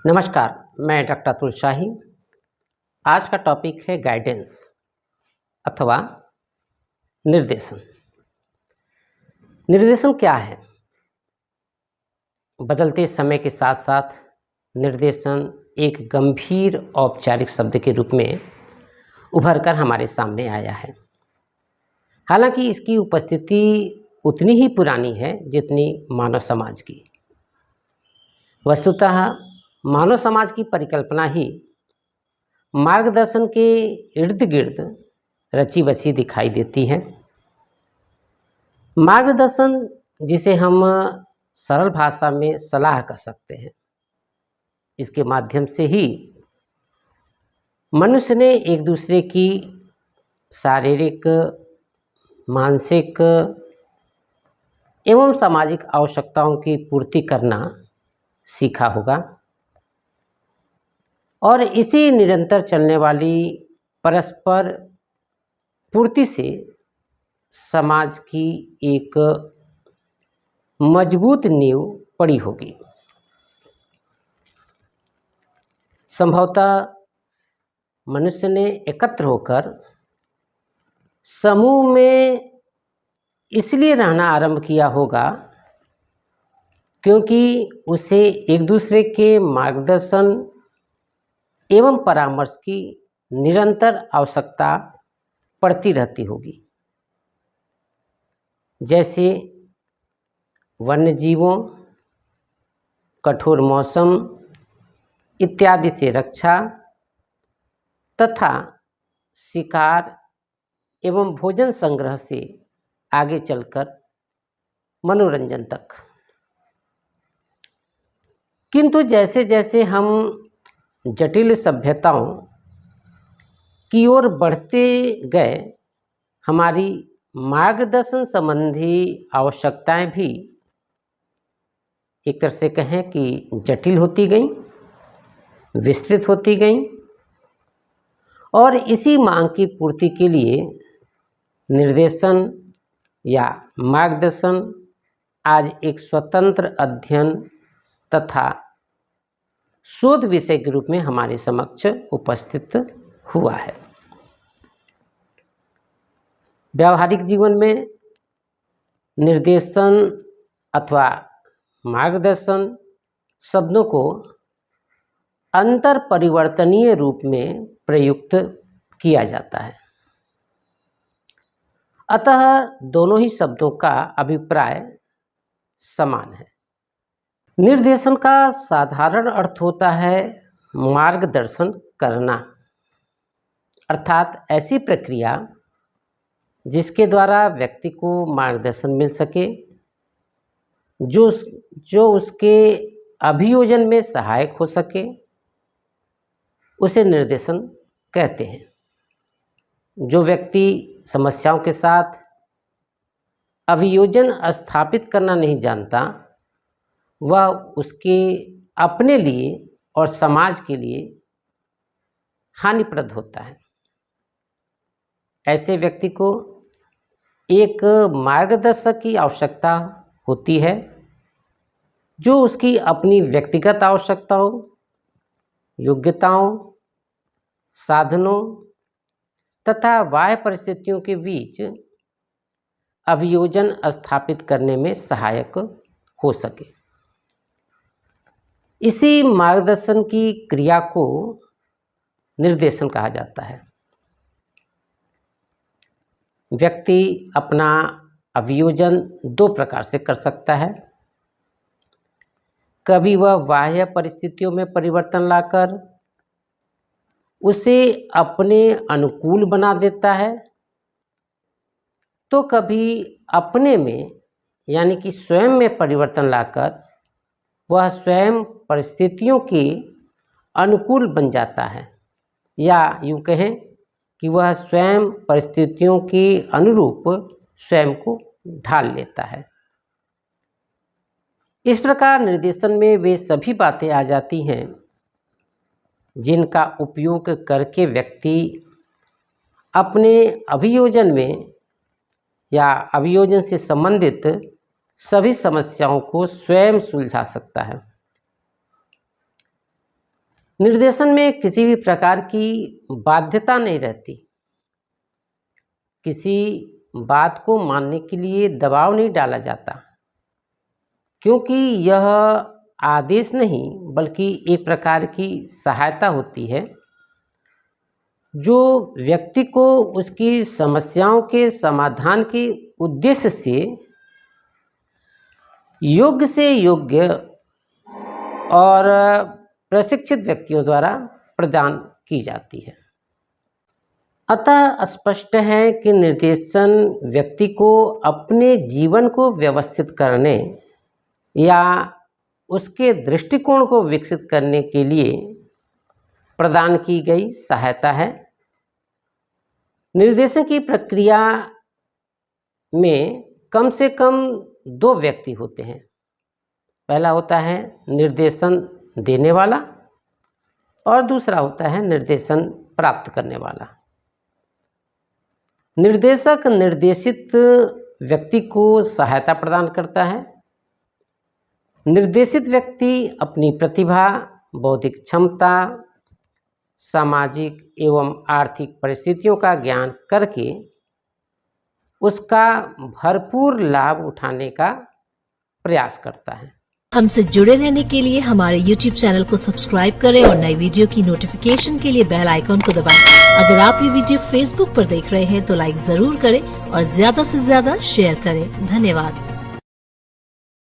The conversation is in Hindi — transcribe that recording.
नमस्कार, मैं डॉक्टर अतुल शाही। आज का टॉपिक है गाइडेंस अथवा निर्देशन। निर्देशन क्या है? बदलते समय के साथ साथ निर्देशन एक गंभीर औपचारिक शब्द के रूप में उभर कर हमारे सामने आया है। हालांकि इसकी उपस्थिति उतनी ही पुरानी है जितनी मानव समाज की। वस्तुतः मानव समाज की परिकल्पना ही मार्गदर्शन के इर्द गिर्द रची बसी दिखाई देती है। मार्गदर्शन, जिसे हम सरल भाषा में सलाह कह सकते हैं, इसके माध्यम से ही मनुष्य ने एक दूसरे की शारीरिक, मानसिक एवं सामाजिक आवश्यकताओं की पूर्ति करना सीखा होगा और इसी निरंतर चलने वाली परस्पर पूर्ति से समाज की एक मजबूत नींव पड़ी होगी। संभवतः मनुष्य ने एकत्र होकर समूह में इसलिए रहना आरंभ किया होगा क्योंकि उसे एक दूसरे के मार्गदर्शन एवं परामर्श की निरंतर आवश्यकता पड़ती रहती होगी। जैसे वन्य जीवों, कठोर मौसम इत्यादि से रक्षा तथा शिकार एवं भोजन संग्रह से आगे चलकर मनोरंजन तक। किंतु जैसे जैसे हम जटिल सभ्यताओं की ओर बढ़ते गए, हमारी मार्गदर्शन संबंधी आवश्यकताएं भी एक तरह से कहें कि जटिल होती गईं, विस्तृत होती गईं और इसी मांग की पूर्ति के लिए निर्देशन या मार्गदर्शन आज एक स्वतंत्र अध्ययन तथा शोध विषय के रूप में हमारे समक्ष उपस्थित हुआ है। व्यावहारिक जीवन में निर्देशन अथवा मार्गदर्शन शब्दों को अंतर परिवर्तनीय रूप में प्रयुक्त किया जाता है। अतः दोनों ही शब्दों का अभिप्राय समान है। निर्देशन का साधारण अर्थ होता है मार्गदर्शन करना, अर्थात ऐसी प्रक्रिया जिसके द्वारा व्यक्ति को मार्गदर्शन मिल सके, जो उसके अभियोजन में सहायक हो सके, उसे निर्देशन कहते हैं। जो व्यक्ति समस्याओं के साथ अभियोजन स्थापित करना नहीं जानता, वह उसके अपने लिए और समाज के लिए हानिप्रद होता है। ऐसे व्यक्ति को एक मार्गदर्शक की आवश्यकता होती है जो उसकी अपनी व्यक्तिगत आवश्यकताओं, योग्यताओं, साधनों तथा बाह्य परिस्थितियों के बीच अभियोजन स्थापित करने में सहायक हो सके। इसी मार्गदर्शन की क्रिया को निर्देशन कहा जाता है। व्यक्ति अपना अभियोजन दो प्रकार से कर सकता है। कभी वह बाह्य परिस्थितियों में परिवर्तन लाकर उसे अपने अनुकूल बना देता है, तो कभी अपने में यानी कि स्वयं में परिवर्तन लाकर वह स्वयं परिस्थितियों के अनुकूल बन जाता है, या यूँ कहें कि वह स्वयं परिस्थितियों के अनुरूप स्वयं को ढाल लेता है। इस प्रकार निर्देशन में वे सभी बातें आ जाती हैं जिनका उपयोग करके व्यक्ति अपने अभियोजन में या अभियोजन से संबंधित सभी समस्याओं को स्वयं सुलझा सकता है। निर्देशन में किसी भी प्रकार की बाध्यता नहीं रहती, किसी बात को मानने के लिए दबाव नहीं डाला जाता, क्योंकि यह आदेश नहीं बल्कि एक प्रकार की सहायता होती है जो व्यक्ति को उसकी समस्याओं के समाधान के उद्देश्य से योग्य और प्रशिक्षित व्यक्तियों द्वारा प्रदान की जाती है। अतः स्पष्ट है कि निर्देशन व्यक्ति को अपने जीवन को व्यवस्थित करने या उसके दृष्टिकोण को विकसित करने के लिए प्रदान की गई सहायता है। निर्देशन की प्रक्रिया में कम से कम 2 व्यक्ति होते हैं। पहला होता है निर्देशन देने वाला और दूसरा होता है निर्देशन प्राप्त करने वाला। निर्देशक निर्देशित व्यक्ति को सहायता प्रदान करता है। निर्देशित व्यक्ति अपनी प्रतिभा, बौद्धिक क्षमता, सामाजिक एवं आर्थिक परिस्थितियों का ज्ञान करके उसका भरपूर लाभ उठाने का प्रयास करता है। हमसे जुड़े रहने के लिए हमारे YouTube चैनल को सब्सक्राइब करें और नई वीडियो की नोटिफिकेशन के लिए बेल आइकॉन को दबाएं। अगर आप ये वीडियो Facebook पर देख रहे हैं तो लाइक जरूर करें और ज्यादा से ज्यादा शेयर करें। धन्यवाद।